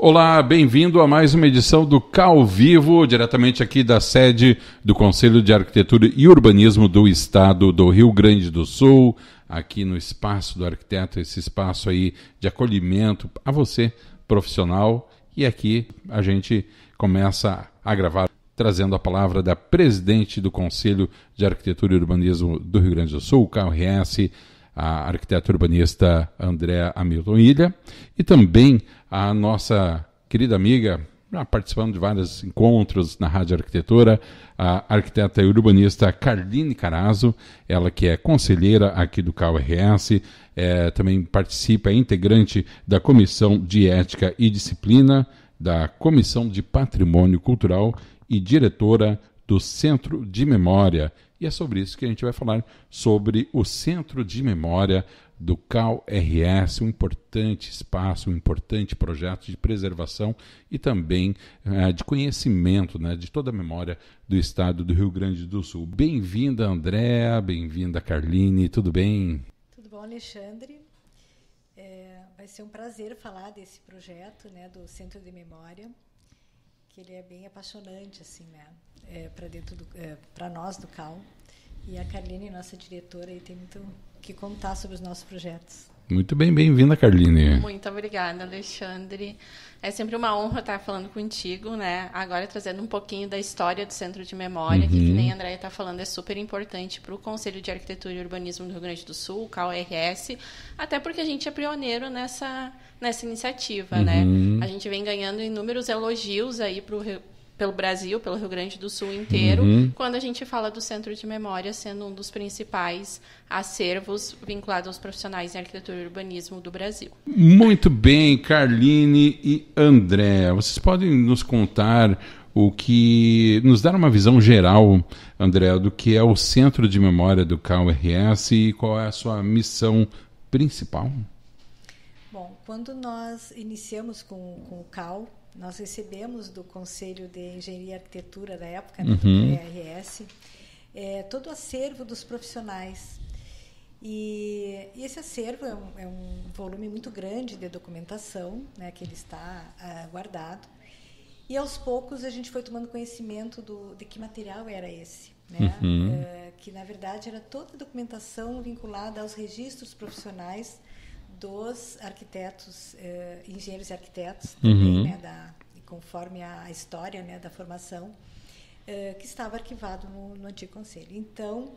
Olá, bem-vindo a mais uma edição do CAU Vivo, diretamente aqui da sede do Conselho de Arquitetura e Urbanismo do Estado do Rio Grande do Sul, aqui no Espaço do Arquiteto, esse espaço aí de acolhimento a você, profissional, e aqui a gente começa a gravar trazendo a palavra da presidente do Conselho de Arquitetura e Urbanismo do Rio Grande do Sul, CAU-RS, a arquiteta urbanista Andréa Hamilton Ilha, e também a nossa querida amiga, participando de vários encontros na Rádio Arquitetura, a arquiteta e urbanista Carline Carazo, ela que é conselheira aqui do CAU-RS, também participa, é integrante da Comissão de Ética e Disciplina, da Comissão de Patrimônio Cultural e diretora do Centro de Memória. E é sobre isso que a gente vai falar, sobre o Centro de Memória do CAU-RS, um importante espaço, um importante projeto de preservação e também de conhecimento, né, de toda a memória do Estado do Rio Grande do Sul. Bem-vinda, Andréa, bem-vinda, Carline, tudo bem? Tudo bom, Alexandre? Vai ser um prazer falar desse projeto, né, do Centro de Memória, que ele é bem apaixonante, assim, né, para nós do CAU. E a Carline, nossa diretora, aí tem muito que contar sobre os nossos projetos. Muito bem, bem-vinda, Carline. Muito obrigada, Alexandre. É sempre uma honra estar falando contigo, né? Agora trazendo um pouquinho da história do Centro de Memória, que nem a Andréia está falando, é super importante para o Conselho de Arquitetura e Urbanismo do Rio Grande do Sul, o CAU-RS, até porque a gente é pioneiro nessa iniciativa, né? A gente vem ganhando inúmeros elogios aí pelo Brasil, pelo Rio Grande do Sul inteiro, quando a gente fala do Centro de Memória sendo um dos principais acervos vinculados aos profissionais em arquitetura e urbanismo do Brasil. Muito bem, Carline e André, vocês podem nos contar nos dar uma visão geral, André, do que é o Centro de Memória do CAU-RS e qual é a sua missão principal? Bom, quando nós iniciamos com o CAU, nós recebemos do Conselho de Engenharia e Arquitetura da época, né, do CAU-RS, todo o acervo dos profissionais. E esse acervo é um volume muito grande de documentação, né, que ele está guardado. E aos poucos a gente foi tomando conhecimento de que material era esse, né? Que na verdade era toda a documentação vinculada aos registros profissionais dos arquitetos, engenheiros e arquitetos, também, né, conforme a história, né, da formação, que estava arquivado no antigo conselho. Então,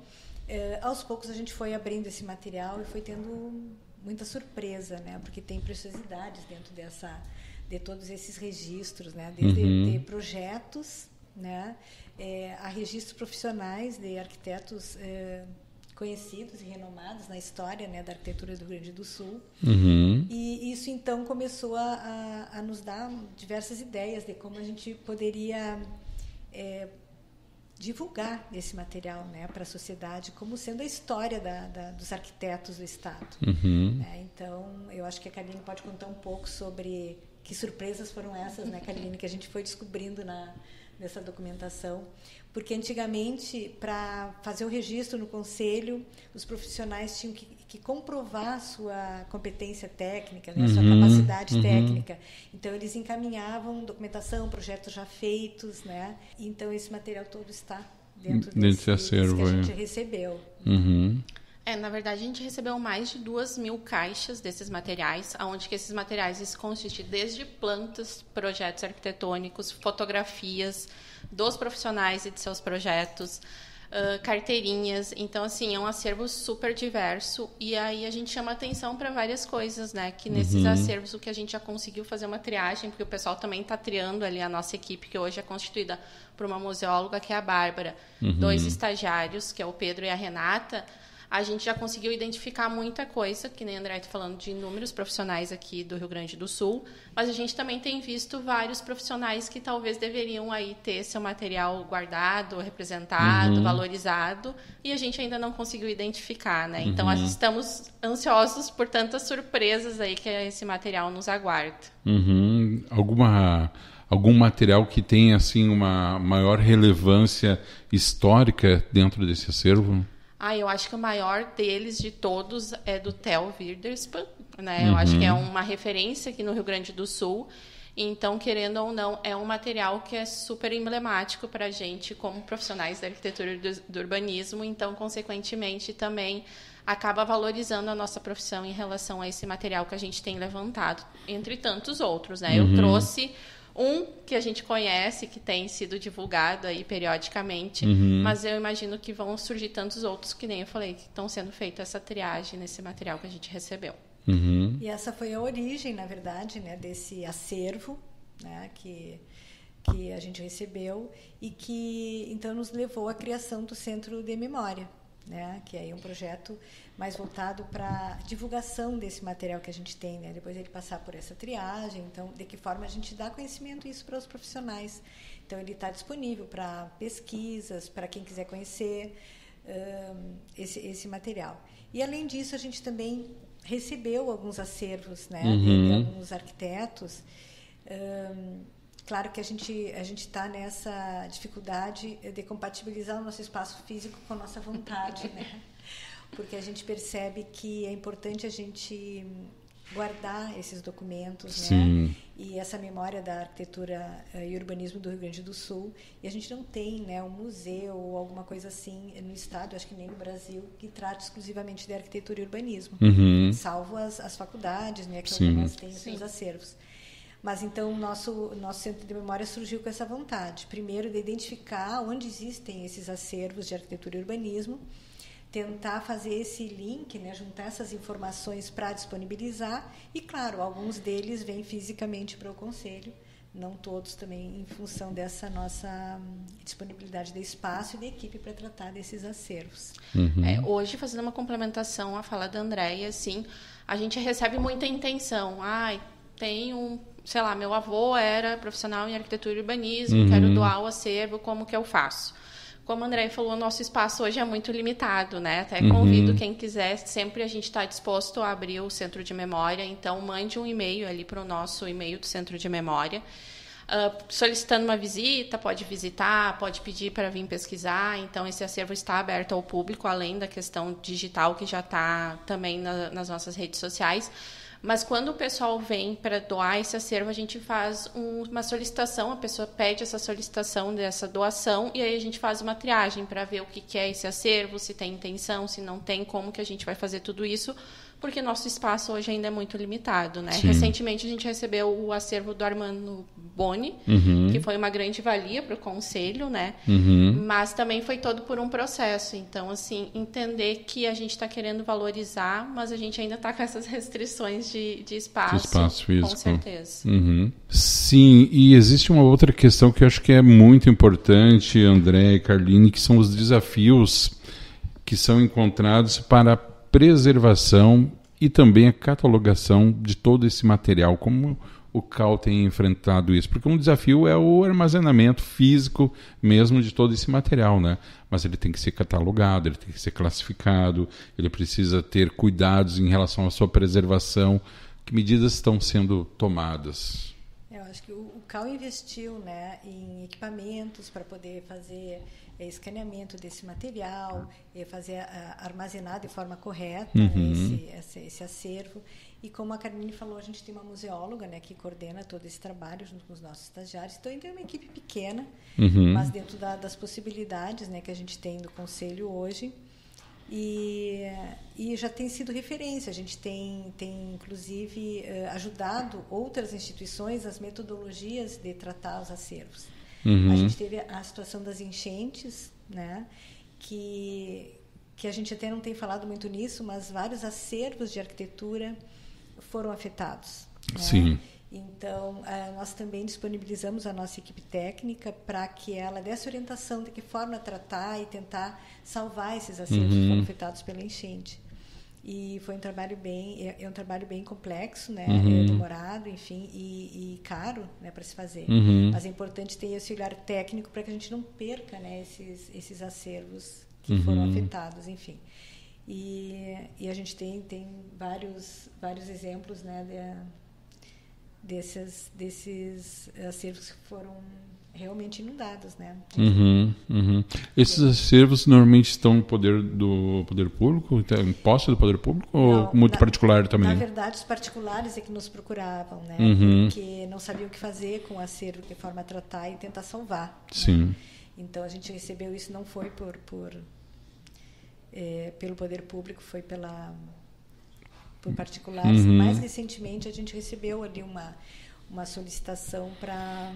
aos poucos a gente foi abrindo esse material e foi tendo muita surpresa, né, porque tem preciosidades dentro de todos esses registros, né, desde de projetos, né, a registros profissionais de arquitetos conhecidos e renomados na história, né, da arquitetura do Rio Grande do Sul. E isso, então, começou a nos dar diversas ideias de como a gente poderia divulgar esse material, né, para a sociedade, como sendo a história dos arquitetos do Estado. Então, eu acho que a Carline pode contar um pouco sobre que surpresas foram essas, né, Carline, que a gente foi descobrindo nessa documentação, porque antigamente, para fazer o registro no conselho, os profissionais tinham que comprovar a sua competência técnica, né, a sua capacidade técnica. Então, eles encaminhavam documentação, projetos já feitos, né? Então, esse material todo está dentro desse acervo que a gente recebeu. Na verdade, a gente recebeu mais de 2.000 caixas desses materiais, onde que esses materiais consistem desde plantas, projetos arquitetônicos, fotografias dos profissionais e de seus projetos, carteirinhas. Então, assim, é um acervo super diverso. E aí a gente chama atenção para várias coisas, né? Que nesses acervos o que a gente já conseguiu fazer uma triagem, porque o pessoal também está triando ali a nossa equipe, que hoje é constituída por uma museóloga, que é a Bárbara, 2 estagiários, que é o Pedro e a Renata. A gente já conseguiu identificar muita coisa, que nem a Andréia está falando de inúmeros profissionais aqui do Rio Grande do Sul, mas a gente também tem visto vários profissionais que talvez deveriam aí ter seu material guardado, representado, valorizado, e a gente ainda não conseguiu identificar, né? Então, nós estamos ansiosos por tantas surpresas aí que esse material nos aguarda. Algum material que tenha assim, uma maior relevância histórica dentro desse acervo? Eu acho que o maior deles de todos é do Theo Witherspoon, né? Eu acho que é uma referência aqui no Rio Grande do Sul. Então, querendo ou não, é um material que é super emblemático para a gente como profissionais da arquitetura e do urbanismo. Então, consequentemente, também acaba valorizando a nossa profissão em relação a esse material que a gente tem levantado, entre tantos outros, né? Eu trouxe um que a gente conhece, que tem sido divulgado aí periodicamente, mas eu imagino que vão surgir tantos outros, que nem eu falei, que estão sendo feita essa triagem nesse material que a gente recebeu. E essa foi a origem, na verdade, né, desse acervo, né, que a gente recebeu e que então nos levou à criação do Centro de Memória, né, que é um projeto mais voltado para divulgação desse material que a gente tem, né, depois ele passar por essa triagem. Então, de que forma a gente dá conhecimento isso para os profissionais. Então, ele está disponível para pesquisas, para quem quiser conhecer esse material. E, além disso, a gente também recebeu alguns acervos, né, de alguns arquitetos. Claro que a gente está nessa dificuldade de compatibilizar o nosso espaço físico com a nossa vontade, né? Porque a gente percebe que é importante a gente guardar esses documentos, né? E essa memória da arquitetura e urbanismo do Rio Grande do Sul. E a gente não tem, né, um museu ou alguma coisa assim no estado, acho que nem no Brasil, que trate exclusivamente de arquitetura e urbanismo, salvo as faculdades, né, que algumas têm os seus acervos. Mas então o nosso Centro de Memória surgiu com essa vontade, primeiro de identificar onde existem esses acervos de arquitetura e urbanismo, tentar fazer esse link, né, juntar essas informações para disponibilizar e, claro, alguns deles vêm fisicamente para o Conselho, não todos também em função dessa nossa disponibilidade de espaço e de equipe para tratar desses acervos. Hoje, fazendo uma complementação à fala da Andréia, assim, a gente recebe muita intenção. Tem sei lá, meu avô era profissional em arquitetura e urbanismo, quero doar o acervo, como que eu faço? Como a Andréia falou, o nosso espaço hoje é muito limitado, né? Até convido quem quiser, sempre a gente está disposto a abrir o Centro de Memória, então mande um e-mail ali para o nosso e-mail do Centro de Memória, solicitando uma visita, pode visitar, pode pedir para vir pesquisar, então esse acervo está aberto ao público, além da questão digital que já está também nas nossas redes sociais. Mas quando o pessoal vem para doar esse acervo, a gente faz uma solicitação, a pessoa pede essa solicitação dessa doação e aí a gente faz uma triagem para ver o que é esse acervo, se tem intenção, se não tem, como que a gente vai fazer tudo isso, porque nosso espaço hoje ainda é muito limitado, né? Recentemente a gente recebeu o acervo do Armando Boni, que foi uma grande valia para o Conselho, né? Mas também foi todo por um processo. Então, assim, entender que a gente está querendo valorizar, mas a gente ainda está com essas restrições de espaço físico. Com certeza. Sim, e existe uma outra questão que eu acho que é muito importante, André e Carline, que são os desafios que são encontrados para a preservação e também a catalogação de todo esse material, como o CAL tem enfrentado isso, porque um desafio é o armazenamento físico mesmo de todo esse material, né? Mas ele tem que ser catalogado, ele tem que ser classificado, ele precisa ter cuidados em relação à sua preservação. Que medidas estão sendo tomadas? Eu acho que o CAL investiu, né, em equipamentos para poder fazer escaneamento desse material, fazer armazenar de forma correta, né, esse acervo. E como a Carmine falou, a gente tem uma museóloga, né, que coordena todo esse trabalho junto com os nossos estagiários. Então, é uma equipe pequena, mas dentro das possibilidades, né, que a gente tem do Conselho hoje. E já tem sido referência. A gente tem inclusive, ajudado outras instituições as metodologias de tratar os acervos. A gente teve a situação das enchentes, né, que a gente até não tem falado muito nisso, mas vários acervos de arquitetura foram afetados, né? Sim. Então, nós também disponibilizamos a nossa equipe técnica para que ela desse orientação de que forma tratar e tentar salvar esses acervos que foram afetados pela enchente. E foi um trabalho um trabalho bem complexo, né? Demorado, enfim, e caro, né, para se fazer. Mas é importante ter esse olhar técnico para que a gente não perca, né, esses acervos que foram afetados, enfim. E a gente tem vários exemplos, né, desses acervos que foram realmente inundados, né? Esses acervos normalmente estão no poder do poder público, em posse do poder público, ou muito particular também? Na verdade, os particulares é que nos procuravam, né? Porque não sabiam o que fazer com o acervo, de forma a tratar e tentar salvar. Sim. Né? Então a gente recebeu isso, não foi pelo poder público, foi por particulares. Mais recentemente a gente recebeu ali uma solicitação para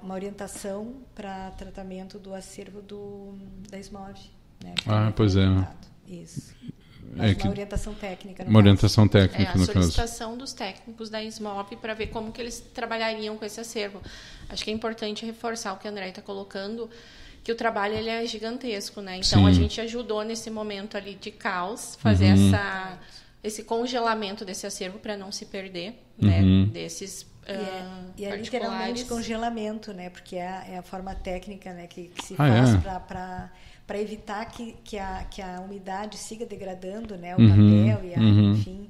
uma orientação para tratamento do acervo da SMOV. Né, pois é. Isso. Uma orientação técnica. Uma orientação técnica, no caso. A solicitação dos técnicos da SMOV para ver como que eles trabalhariam com esse acervo. Acho que é importante reforçar o que a Andréia está colocando, que o trabalho ele é gigantesco, né? Então, a gente ajudou nesse momento ali de caos, fazer esse congelamento desse acervo para não se perder, né? Desses e é literalmente congelamento, né? Porque é a forma técnica, né, que se faz para evitar que a umidade siga degradando, né, o papel e enfim,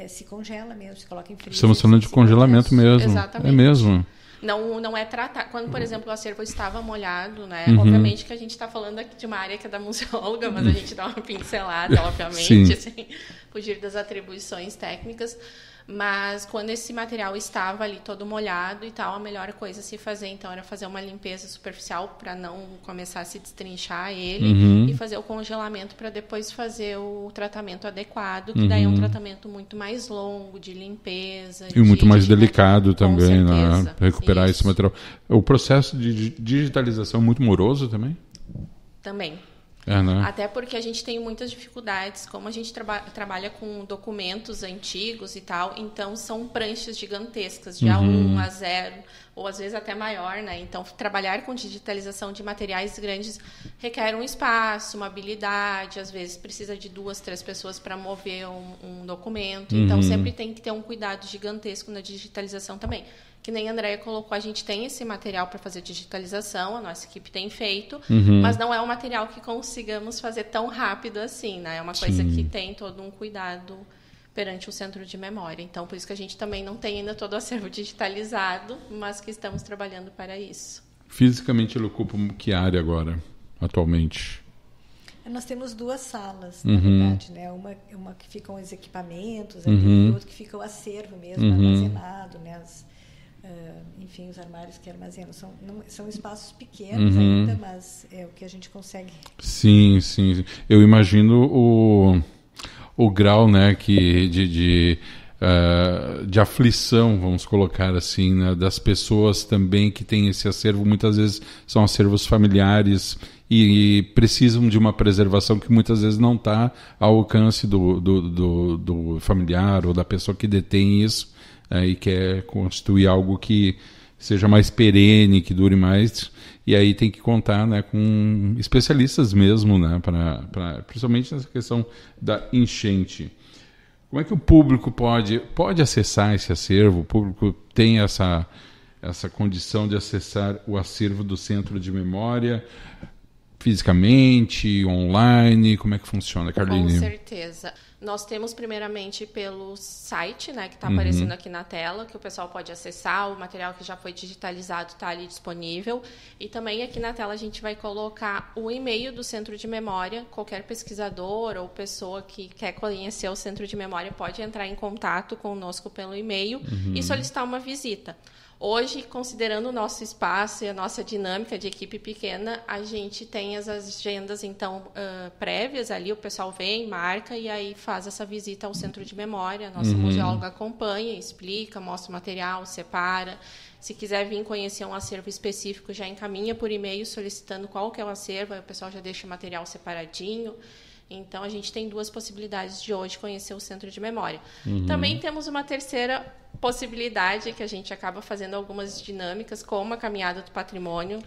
se congela mesmo, se coloca em freezer. Estamos falando de congelamento mesmo. Exatamente. É mesmo. Não é tratar. Quando, por exemplo, o acervo estava molhado, né? Obviamente que a gente está falando aqui de uma área que é da museóloga, mas a gente dá uma pincelada, obviamente, sem fugir das atribuições técnicas. Mas quando esse material estava ali todo molhado e tal, a melhor coisa a se fazer, então, era fazer uma limpeza superficial para não começar a se destrinchar ele e fazer o congelamento para depois fazer o tratamento adequado, que daí é um tratamento muito mais longo, de limpeza. E muito mais delicado também, né? Para recuperar esse material. O processo de digitalização é muito moroso também? Também. Né? Até porque a gente tem muitas dificuldades, como a gente trabalha com documentos antigos e tal, então são pranchas gigantescas, de A1, A0, ou às vezes até maior, né? Então, trabalhar com digitalização de materiais grandes requer um espaço, uma habilidade, às vezes precisa de 2, 3 pessoas para mover um documento, então sempre tem que ter um cuidado gigantesco na digitalização também. Que nem a Andréia colocou, a gente tem esse material para fazer digitalização, a nossa equipe tem feito, mas não é um material que consigamos fazer tão rápido assim, né? É uma coisa que tem todo um cuidado perante o centro de memória. Então, por isso que a gente também não tem ainda todo o acervo digitalizado, mas que estamos trabalhando para isso. Fisicamente, ele ocupa que área agora, atualmente? Nós temos 2 salas, na verdade, né? Uma que ficam os equipamentos, e outra que fica o acervo mesmo, armazenado, né? Enfim, os armários que armazenam. São espaços pequenos ainda, mas é o que a gente consegue. Sim. Eu imagino o grau, né, de aflição, vamos colocar assim, né, das pessoas também que têm esse acervo. Muitas vezes são acervos familiares e precisam de uma preservação que muitas vezes não está ao alcance do familiar ou da pessoa que detém isso. E quer constituir algo que seja mais perene, que dure mais, e aí tem que contar, né, com especialistas mesmo, né, principalmente nessa questão da enchente. Como é que o público pode acessar esse acervo? O público tem essa condição de acessar o acervo do Centro de Memória fisicamente, online? Como é que funciona, Carline? Com certeza. Nós temos primeiramente pelo site, né, que está aparecendo aqui na tela, que o pessoal pode acessar, o material que já foi digitalizado está ali disponível. E também aqui na tela a gente vai colocar o e-mail do Centro de Memória. Qualquer pesquisador ou pessoa que quer conhecer o Centro de Memória pode entrar em contato conosco pelo e-mail e solicitar uma visita. Hoje, considerando o nosso espaço e a nossa dinâmica de equipe pequena, a gente tem as agendas, então, prévias ali, o pessoal vem, marca e aí faz essa visita ao Centro de Memória. A nossa museóloga acompanha, explica, mostra o material, separa. Se quiser vir conhecer um acervo específico, já encaminha por e-mail solicitando qual que é o acervo, aí o pessoal já deixa o material separadinho. Então, a gente tem 2 possibilidades de hoje conhecer o Centro de Memória. Também temos uma terceira possibilidade, que a gente acaba fazendo algumas dinâmicas, como a Caminhada do Patrimônio,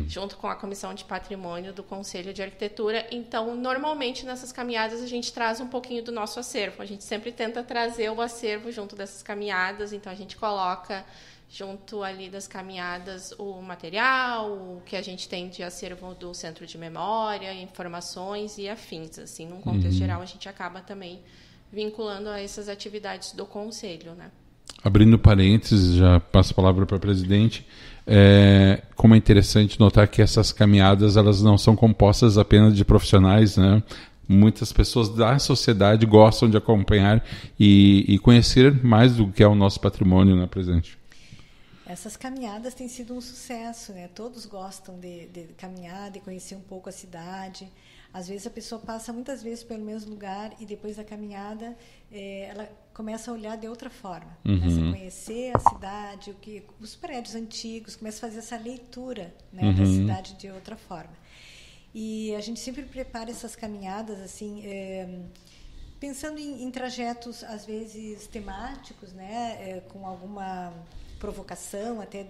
junto com a Comissão de Patrimônio do Conselho de Arquitetura. Então, normalmente, nessas caminhadas, a gente traz um pouquinho do nosso acervo. A gente sempre tenta trazer o acervo junto dessas caminhadas, então a gente coloca junto ali das caminhadas o material, o que a gente tem de acervo do Centro de Memória, informações e afins. Assim, num contexto geral, a gente acaba também vinculando a essas atividades do Conselho, né? Abrindo parênteses, já passo a palavra para a presidente, como é interessante notar que essas caminhadas elas não são compostas apenas de profissionais, né? Muitas pessoas da sociedade gostam de acompanhar e conhecer mais do que é o nosso patrimônio, né, presidente? Essas caminhadas têm sido um sucesso, né? Todos gostam de caminhar, de conhecer um pouco a cidade. Às vezes a pessoa passa muitas vezes pelo mesmo lugar e depois da caminhada ela começa a olhar de outra forma. Começa a conhecer a cidade, os prédios antigos, começa a fazer essa leitura, né, da cidade de outra forma. E a gente sempre prepara essas caminhadas assim, pensando em trajetos às vezes temáticos, né, com alguma provocação até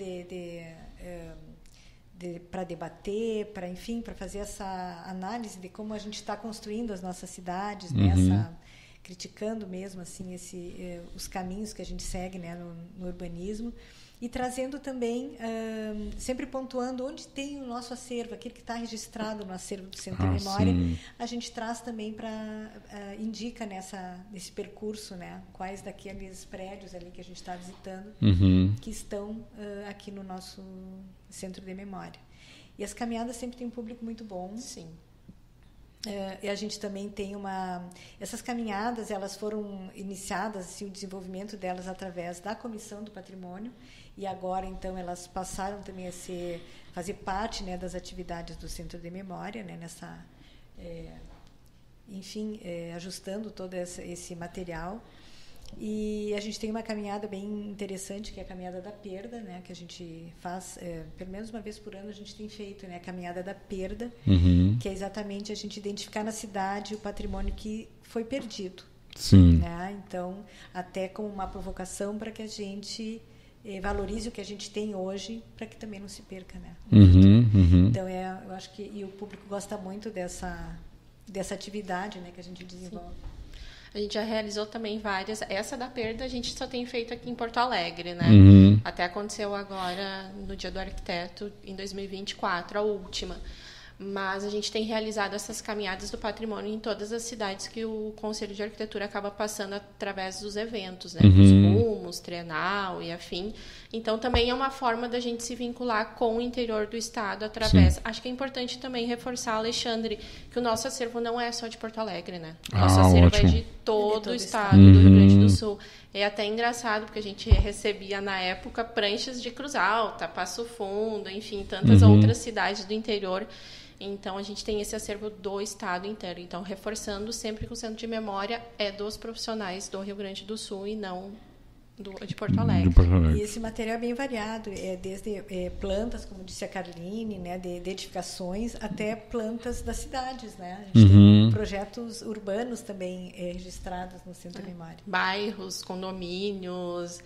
para debater, para enfim, para fazer essa análise de como a gente está construindo as nossas cidades, né, criticando mesmo assim os caminhos que a gente segue, né, no urbanismo. E trazendo também, sempre pontuando onde tem o nosso acervo, aquele que está registrado no acervo do Centro de Memória, a gente traz também indica nesse percurso, né, quais daqueles prédios ali que a gente está visitando que estão aqui no nosso Centro de Memória. E as caminhadas sempre têm um público muito bom. Sim. E a gente também tem essas caminhadas, elas foram iniciadas, assim, o desenvolvimento delas através da Comissão do Patrimônio, e agora então elas passaram também a fazer parte, né, das atividades do Centro de Memória, né, ajustando todo esse material. E a gente tem uma caminhada bem interessante, que é a caminhada da perda, né, que a gente faz, pelo menos uma vez por ano a gente tem feito, né, a caminhada da perda, que é exatamente a gente identificar na cidade o patrimônio que foi perdido. Sim. Né? Então, até como uma provocação para que a gente valorize o que a gente tem hoje, para que também não se perca, né? Então, eu acho que o público gosta muito dessa atividade, né, que a gente desenvolve. Sim. A gente já realizou também várias. Essa da perda a gente só tem feito aqui em Porto Alegre, né? Até aconteceu agora no Dia do Arquiteto, em 2024, a última. Mas a gente tem realizado essas caminhadas do patrimônio em todas as cidades que o Conselho de Arquitetura acaba passando através dos eventos, né? Dos rumos, Trienal e afim. Então, também é uma forma da gente se vincular com o interior do Estado através... Sim. Acho que é importante também reforçar, Alexandre, que o nosso acervo não é só de Porto Alegre, né? O nosso acervo ótimo. É de todo o Estado do Rio Grande do Sul. É até engraçado, porque a gente recebia, na época, pranchas de Cruz Alta, Passo Fundo, enfim, tantas outras cidades do interior. Então, a gente tem esse acervo do Estado inteiro. Então, reforçando sempre que o Centro de Memória é dos profissionais do Rio Grande do Sul e não de Porto Alegre. E esse material é bem variado, desde plantas, como disse a Carline, né, de edificações, até plantas das cidades, né? A gente tem projetos urbanos também registrados no Centro de Memória. Bairros, condomínios,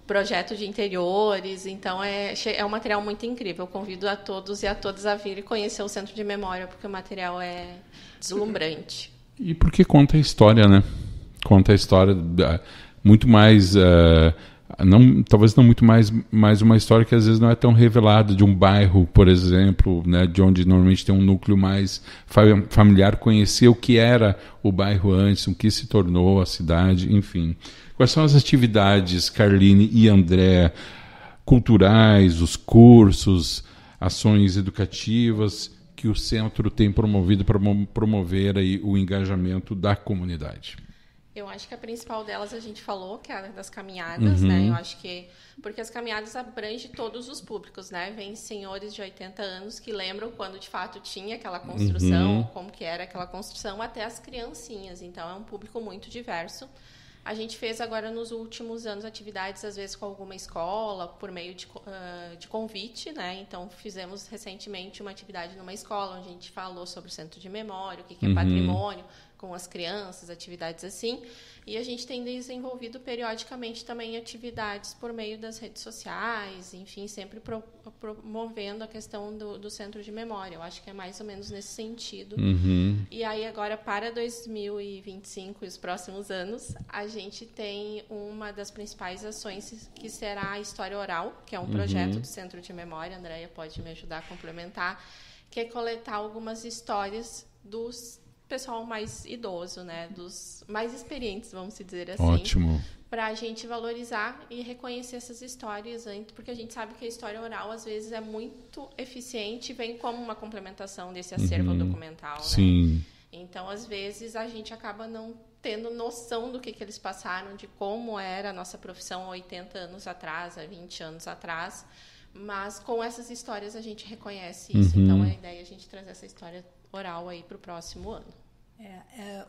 projetos de interiores, então é um material muito incrível. Eu convido a todos e a todas a vir e conhecer o Centro de Memória, porque o material é deslumbrante. E porque conta a história, né? Conta a história muito mais, talvez não muito mais uma história que às vezes não é tão revelada de um bairro, por exemplo, né, de onde normalmente tem um núcleo mais familiar, conhecer o que era o bairro antes, o que se tornou a cidade, enfim. Quais são as atividades, Carline e André, culturais, os cursos, ações educativas que o centro tem promovido para promover aí o engajamento da comunidade? Eu acho que a principal delas a gente falou, que é das caminhadas, né? Eu acho que... Porque as caminhadas abrangem todos os públicos, né? Vem senhores de 80 anos que lembram quando, de fato, tinha aquela construção, como que era aquela construção, até as criancinhas. Então, é um público muito diverso. A gente fez agora, nos últimos anos, atividades, às vezes, com alguma escola, por meio de convite, né? Então, fizemos recentemente uma atividade numa escola, onde a gente falou sobre o Centro de Memória, o que é patrimônio, com as crianças, atividades assim. E a gente tem desenvolvido periodicamente também atividades por meio das redes sociais, enfim, sempre promovendo a questão do Centro de Memória. Eu acho que é mais ou menos nesse sentido. E aí agora, para 2025 e os próximos anos, a gente tem uma das principais ações que será a História Oral, que é um projeto do Centro de Memória. A Andréia pode me ajudar a complementar, que é coletar algumas histórias dos pessoal mais idoso, né? Dos mais experientes, vamos dizer assim. Ótimo. Para a gente valorizar e reconhecer essas histórias antes, porque a gente sabe que a história oral, às vezes, é muito eficiente e vem como uma complementação desse acervo documental. Sim. Né? Então, às vezes, a gente acaba não tendo noção do que eles passaram, de como era a nossa profissão há 80 anos atrás, há 20 anos atrás, mas com essas histórias a gente reconhece isso. Então, a ideia é a gente trazer essa história oral aí para o próximo ano.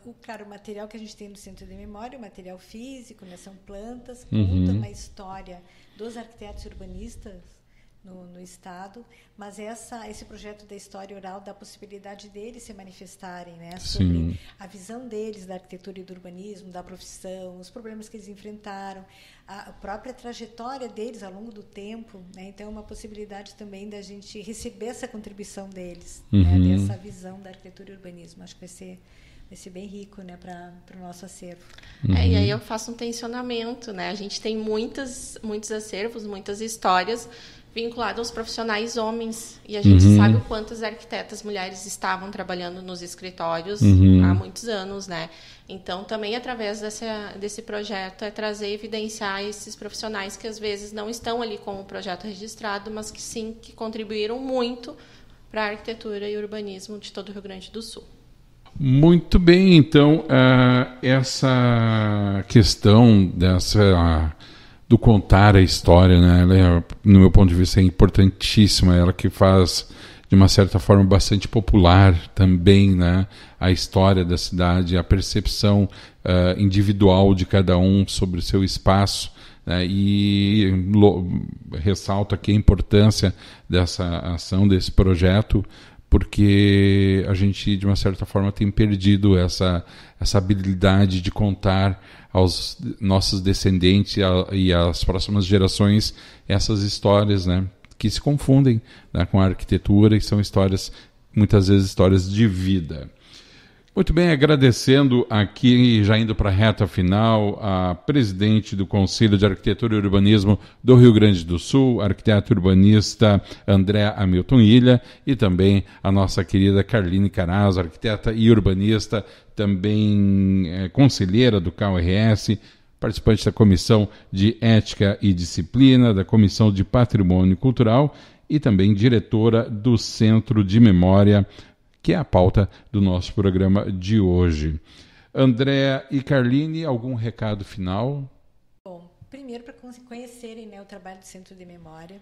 O material que a gente tem no Centro de Memória, o material físico, né, são plantas, conta uma história dos arquitetos urbanistas no Estado, mas esse projeto da história oral dá a possibilidade deles se manifestarem, né, sobre a visão deles da arquitetura e do urbanismo, da profissão, os problemas que eles enfrentaram, a própria trajetória deles ao longo do tempo, né, então é uma possibilidade também da gente receber essa contribuição deles, né, dessa visão da arquitetura e urbanismo. Acho que vai ser bem rico, né, para o nosso acervo. E aí eu faço um tensionamento, né? A gente tem muitos acervos, muitas histórias vinculadas aos profissionais homens, e a gente sabe o quanto as arquitetas mulheres estavam trabalhando nos escritórios há muitos anos, né? Então, também através desse projeto é trazer e evidenciar esses profissionais que às vezes não estão ali com o projeto registrado, mas que sim, que contribuíram muito para a arquitetura e urbanismo de todo o Rio Grande do Sul. Muito bem, então, essa questão do contar a história, né, ela no meu ponto de vista, é importantíssima, ela que faz, de uma certa forma, bastante popular também, né, a história da cidade, a percepção individual de cada um sobre o seu espaço, né, e ressalto aqui a importância dessa ação, desse projeto, porque a gente, de uma certa forma, tem perdido essa habilidade de contar aos nossos descendentes e às próximas gerações essas histórias, né, que se confundem, né, com a arquitetura, e são histórias, muitas vezes, histórias de vida. Muito bem, agradecendo aqui, já indo para a reta final, a presidente do Conselho de Arquitetura e Urbanismo do Rio Grande do Sul, arquiteta urbanista André Hamilton Ilha, e também a nossa querida Carline Carazo, arquiteta e urbanista, também conselheira do CAU-RS, participante da Comissão de Ética e Disciplina, da Comissão de Patrimônio Cultural e também diretora do Centro de Memória, que é a pauta do nosso programa de hoje. André e Carline, algum recado final? Bom, primeiro para conhecerem, né, o trabalho do Centro de Memória.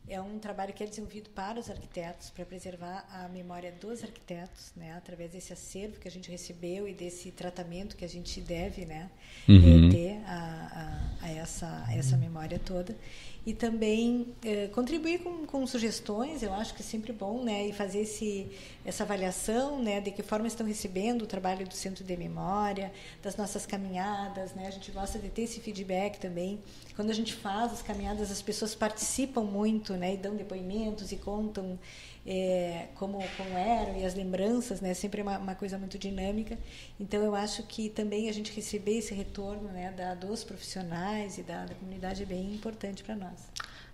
É um trabalho que é desenvolvido para os arquitetos, para preservar a memória dos arquitetos, né, através desse acervo que a gente recebeu e desse tratamento que a gente deve, né, ter a essa memória toda. E também contribuir com sugestões, eu acho que é sempre bom, né, e fazer essa avaliação, né, de que forma estão recebendo o trabalho do Centro de Memória, das nossas caminhadas, né, a gente gosta de ter esse feedback também. Quando a gente faz as caminhadas, as pessoas participam muito, né, e dão depoimentos e contam como eram, e as lembranças, né, sempre é uma coisa muito dinâmica. Então, eu acho que também a gente receber esse retorno, né, dos profissionais e da comunidade é bem importante para nós.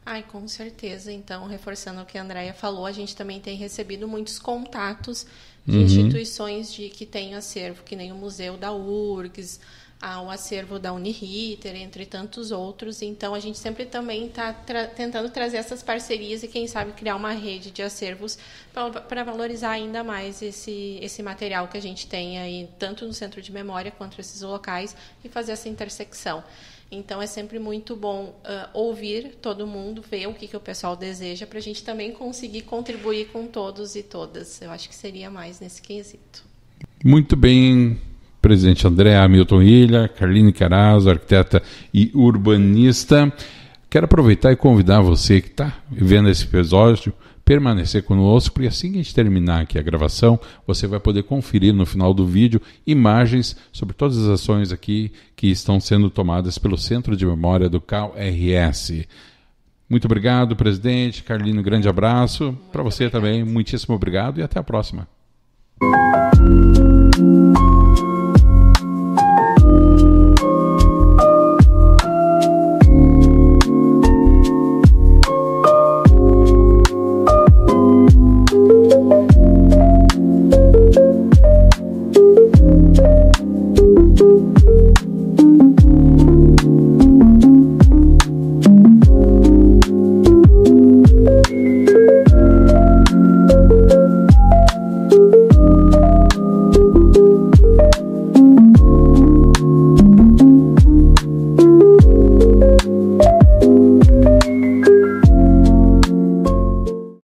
Ai, com certeza. Então, reforçando o que a Andréia falou, a gente também tem recebido muitos contatos de instituições que têm acervo, que nem o Museu da URGS, o acervo da Uniriter, entre tantos outros. Então, a gente sempre também está tentando trazer essas parcerias e, quem sabe, criar uma rede de acervos para valorizar ainda mais esse material que a gente tem aí, tanto no Centro de Memória quanto esses locais, e fazer essa intersecção. Então, é sempre muito bom ouvir todo mundo, ver o que o pessoal deseja, para a gente também conseguir contribuir com todos e todas. Eu acho que seria mais nesse quesito. Muito bem, presidente André Hamilton Ilha, Carline Carazo, arquiteta e urbanista. Quero aproveitar e convidar você que está vendo esse episódio, permanecer conosco, porque assim que a gente terminar aqui a gravação, você vai poder conferir no final do vídeo imagens sobre todas as ações aqui que estão sendo tomadas pelo Centro de Memória do CAU-RS. Muito obrigado, presidente. Carline, um grande abraço. Para você também, muitíssimo obrigado e até a próxima.